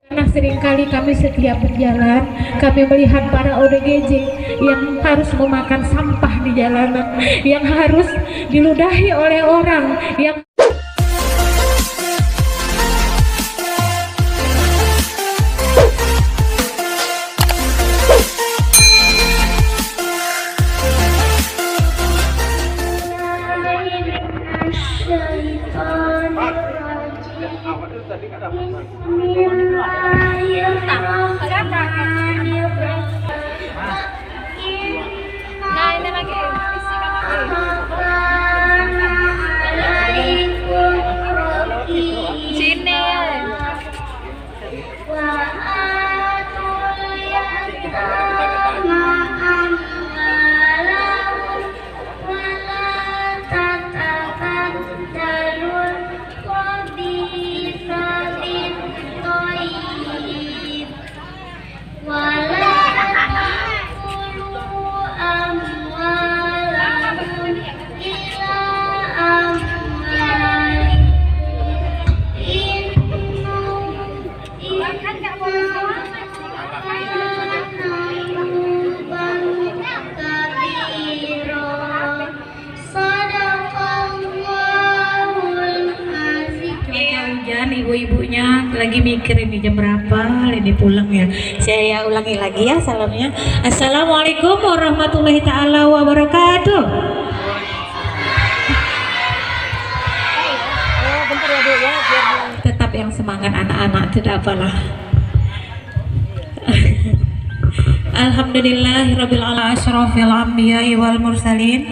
Karena seringkali kami setiap berjalan, kami melihat para ODGJ yang harus memakan sampah di jalanan, yang harus diludahi oleh orang, yang ibu-ibunya lagi mikir ini jam berapa ini pulang ya. Saya ulangi lagi ya salamnya. Assalamualaikum warahmatullahi taala wabarakatuh. Tetap yang semangat anak-anak, tidak apalah. Alhamdulillahirabbil alamin asyrafil anbiya'i wal mursalin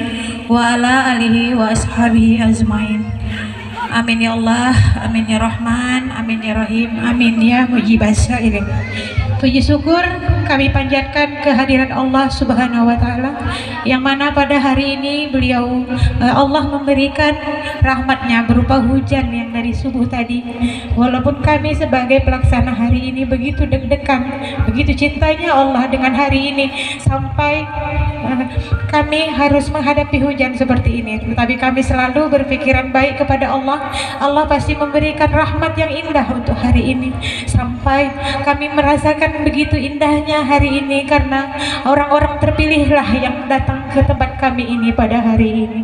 wa ala alihi wa ashabihi ajmain. Amin ya Allah, amin ya Rahman, amin ya Rahim, amin ya mujibas sya'irin. Puji syukur kami panjatkan kehadiran Allah Subhanahu wa taala yang mana pada hari ini beliau Allah memberikan rahmatnya berupa hujan yang dari subuh tadi. Walaupun kami sebagai pelaksana hari ini begitu deg-degan, begitu cintanya Allah dengan hari ini sampai kami harus menghadapi hujan seperti ini, tetapi kami selalu berpikiran baik kepada Allah. Allah pasti memberikan rahmat yang indah untuk hari ini, sampai kami merasakan begitu indahnya hari ini karena orang-orang terpilihlah yang datang ke tempat kami ini pada hari ini.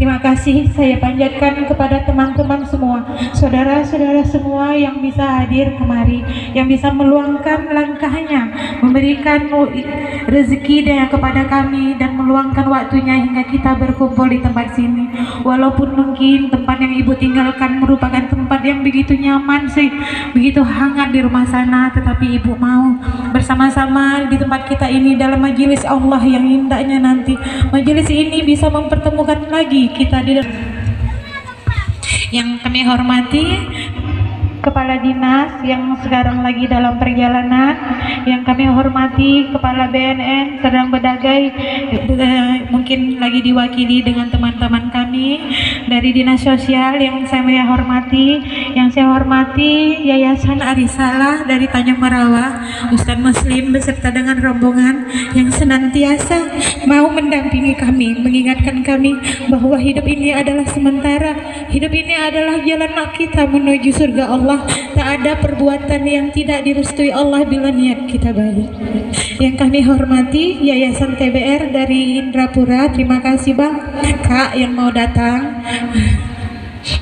Terima kasih saya panjatkan kepada teman-teman semua, saudara-saudara semua yang bisa hadir kemari, yang bisa meluangkan langkahnya, memberikan rezeki kepada kami dan meluangkan waktunya hingga kita berkumpul di tempat sini. Walaupun mungkin tempat yang ibu tinggalkan merupakan tempat yang begitu nyaman sih, begitu hangat di rumah sana, tetapi ibu mau bersama-sama di tempat kita ini dalam majelis Allah yang indahnya nanti. Majelis ini bisa mempertemukan lagi kita di dalam. Yang kami hormati Kepala Dinas yang sekarang lagi dalam perjalanan, yang kami hormati Kepala BNN sedang berdagai, mungkin lagi diwakili dengan teman-teman kami dari Dinas Sosial yang saya hormati, Yayasan Arisalah dari Tanjung Merawa, Ustadz Muslim beserta dengan rombongan yang senantiasa mau mendampingi kami, mengingatkan kami bahwa hidup ini adalah sementara, hidup ini adalah jalan kita menuju surga Allah. Tak ada perbuatan yang tidak direstui Allah bila niat kita baik. Yang kami hormati Yayasan TBR dari Indrapura, terima kasih Bang Kak yang mau datang.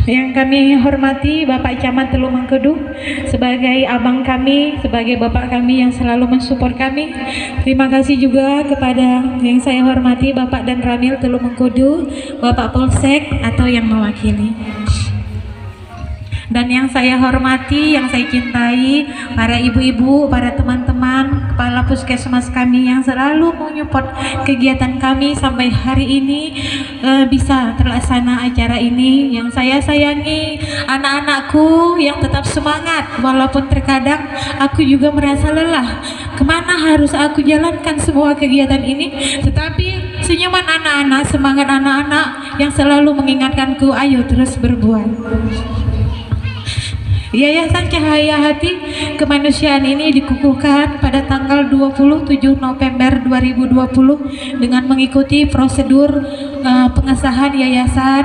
Yang kami hormati Bapak Camat Teluk Mengkudu sebagai abang kami, sebagai bapak kami yang selalu mensupport kami. Terima kasih juga kepada yang saya hormati Bapak dan Ramil Teluk Mengkudu, Bapak Polsek atau yang mewakili. Dan yang saya hormati, yang saya cintai, para ibu-ibu, para teman-teman, kepala puskesmas kami yang selalu menyupport kegiatan kami sampai hari ini bisa terlaksana acara ini. Yang saya sayangi anak-anakku yang tetap semangat, walaupun terkadang aku juga merasa lelah. Kemana harus aku jalankan semua kegiatan ini? Tetapi senyuman anak-anak, semangat anak-anak yang selalu mengingatkanku, ayo terus berbuat. Yayasan Cahaya Hati Kemanusiaan ini dikukuhkan pada tanggal 27 November 2020 dengan mengikuti prosedur pengesahan yayasan,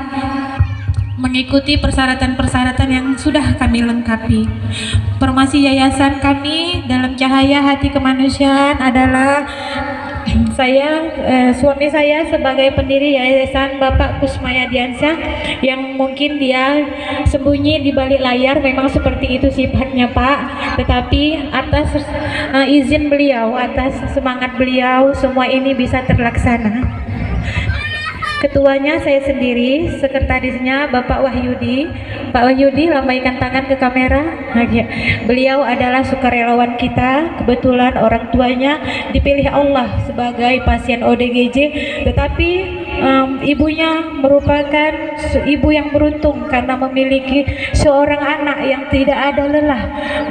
mengikuti persyaratan-persyaratan yang yang sudah kami lengkapi. Formasi yayasan kami dalam cahaya hati kemanusiaan adalah suami saya sebagai pendiri yayasan Bapak Kusmaya Diansyah, yang mungkin dia sembunyi di balik layar, memang seperti itu sifatnya Pak, tetapi atas izin beliau, atas semangat beliau, semua ini bisa terlaksana. Ketuanya saya sendiri, sekretarisnya Bapak Wahyudi. Pak Wahyudi, lambaikan tangan ke kamera. Beliau adalah sukarelawan kita. Kebetulan orang tuanya dipilih Allah sebagai pasien ODGJ, tetapi ibunya merupakan ibu yang beruntung karena memiliki seorang anak yang tidak ada lelah,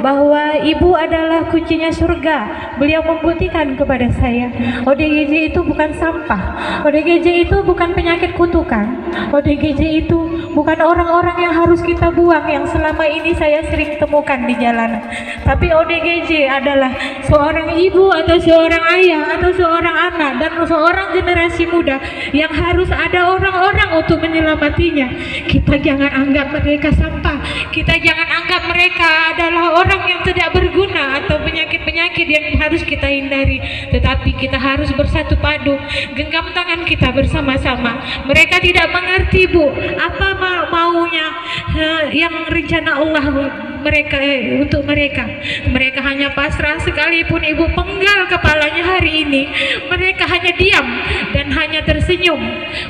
bahwa ibu adalah kuncinya surga. Beliau membuktikan kepada saya, ODGJ itu bukan sampah, ODGJ itu bukan penyakit kutukan, ODGJ itu bukan orang-orang yang harus kita buang yang selama ini saya sering temukan di jalanan, tapi ODGJ adalah seorang ibu atau seorang ayah atau seorang anak dan seorang generasi muda yang harus ada orang-orang untuk menyelamatinya. Kita jangan anggap mereka sampah, kita jangan anggap mereka adalah orang yang tidak berguna atau penyakit-penyakit yang harus kita hindari, tetapi kita harus bersatu padu, genggam tangan kita bersama-sama. Mereka tidak mengerti, Bu, apa maunya yang rencana Allah mereka untuk mereka. Mereka hanya pasrah, sekalipun ibu penggal kepalanya hari ini, mereka hanya diam dan hanya tersenyum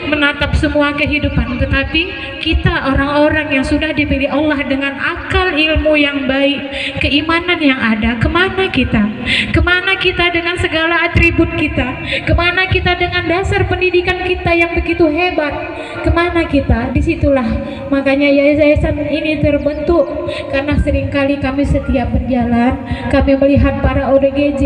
menatap semua kehidupan. Tetapi kita orang-orang yang sudah dipilih Allah dengan akal ilmu yang baik, keimanan yang ada, kemana kita? Kemana kita dengan segala atribut kita? Kemana kita dengan dasar pendidikan kita yang begitu hebat? Kemana kita? Disitulah makanya yayasan ini terbentuk, karena seringkali kami setiap berjalan, kami melihat para ODGJ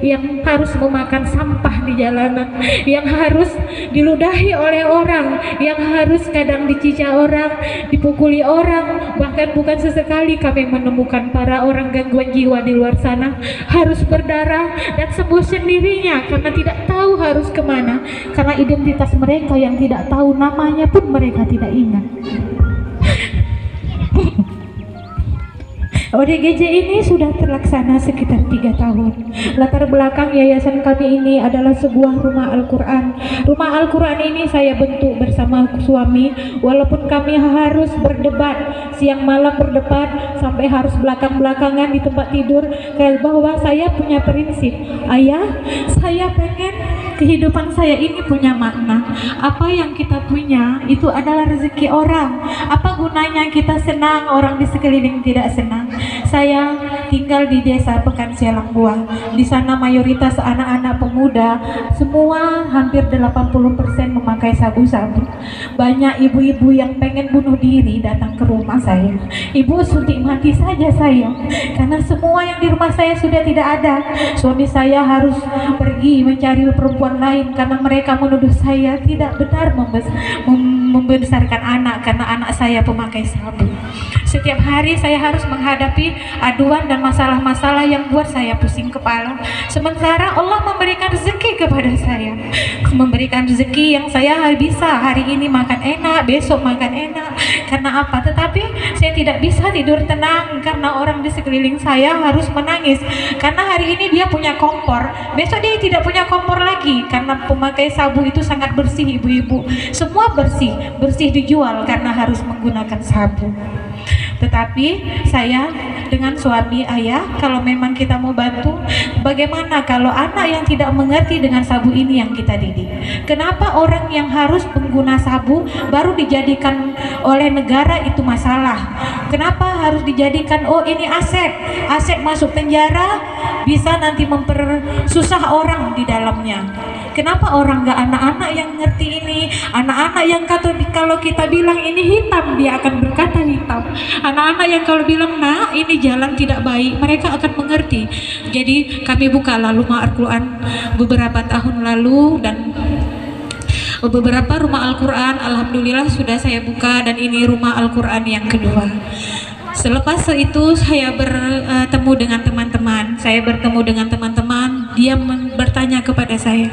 yang harus memakan sampah di jalanan, yang harus diludahi oleh orang, yang harus kadang dicicak orang, dipukuli orang, bahkan bukan sesekali kami menemukan para orang gangguan jiwa di luar sana harus berdarah dan sembuh sendirinya karena tidak tahu harus kemana, karena identitas mereka yang tidak tahu, namanya pun mereka tidak ingat. ODGJ ini sudah terlaksana sekitar 3 tahun. Latar belakang yayasan kami ini adalah sebuah rumah Al-Quran. Rumah Al-Quran ini saya bentuk bersama suami, walaupun kami harus berdebat, siang malam berdebat, sampai harus belakang-belakangan di tempat tidur, bahwa saya punya prinsip, ayah, saya pengen kehidupan saya ini punya makna. Apa yang kita punya itu adalah rezeki orang. Apa gunanya kita senang, orang di sekeliling tidak senang? Saya tinggal di desa Pekan Selang Buah. Di sana mayoritas anak-anak pemuda, semua hampir 80% memakai sabu-sabu. Banyak ibu-ibu yang pengen bunuh diri datang ke rumah saya. Ibu, suntik mati saja saya, karena semua yang di rumah saya sudah tidak ada. Suami saya harus pergi mencari perempuan lain karena mereka menuduh saya tidak benar membesarkan anak karena anak saya pemakai sabu. Setiap hari saya harus menghadapi aduan dan masalah-masalah yang buat saya pusing kepala. Sementara Allah memberikan rezeki kepada saya, memberikan rezeki yang saya bisa hari ini makan enak, besok makan enak. Karena apa? Tetapi saya tidak bisa tidur tenang karena orang di sekeliling saya harus menangis karena hari ini dia punya kompor, besok dia tidak punya kompor lagi karena pemakai sabu itu sangat bersih. Ibu-ibu semua bersih dijual karena harus menggunakan sabu. Tetapi saya dengan suami, ayah, kalau memang kita mau bantu, bagaimana kalau anak yang tidak mengerti dengan sabu ini yang kita didik? Kenapa orang yang harus pengguna sabu baru dijadikan oleh negara itu masalah? Kenapa harus dijadikan, oh ini aset masuk penjara bisa nanti mempersusah orang di dalamnya? Kenapa orang nggak anak-anak yang ngerti ini? Anak-anak yang kalau kita bilang ini hitam, dia akan berkata hitam. Anak-anak yang kalau bilang, nah ini jalan tidak baik, mereka akan mengerti. Jadi kami buka rumah Al-Quran beberapa tahun lalu, dan beberapa rumah Al-Quran alhamdulillah sudah saya buka, dan ini rumah Al-Quran yang kedua. Selepas itu saya bertemu dengan teman-teman, dia bertanya kepada saya,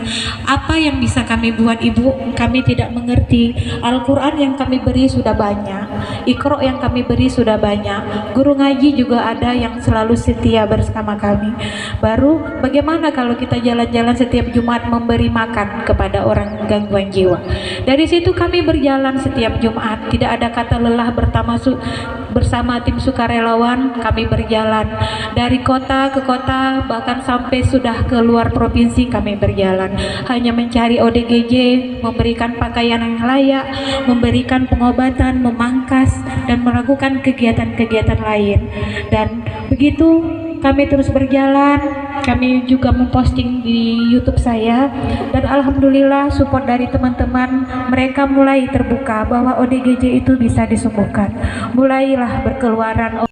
apa yang bisa kami buat Ibu? Kami tidak mengerti. Al-Quran yang kami beri sudah banyak, Iqra yang kami beri sudah banyak, guru ngaji juga ada yang selalu setia bersama kami. Baru bagaimana kalau kita jalan-jalan setiap Jumat memberi makan kepada orang gangguan jiwa? Dari situ kami berjalan setiap Jumat, tidak ada kata lelah bersama tim sukarelawan. Kami berjalan dari kota ke kota, bahkan sampai sudah ke luar provinsi kami berjalan, hanya mencari ODGJ, memberikan pakaian yang layak, memberikan pengobatan, memangkas, dan melakukan kegiatan-kegiatan lain. Dan begitu kami terus berjalan. Kami juga memposting di YouTube saya, dan alhamdulillah support dari teman-teman, mereka mulai terbuka bahwa ODGJ itu bisa disembuhkan. Mulailah berkeluaran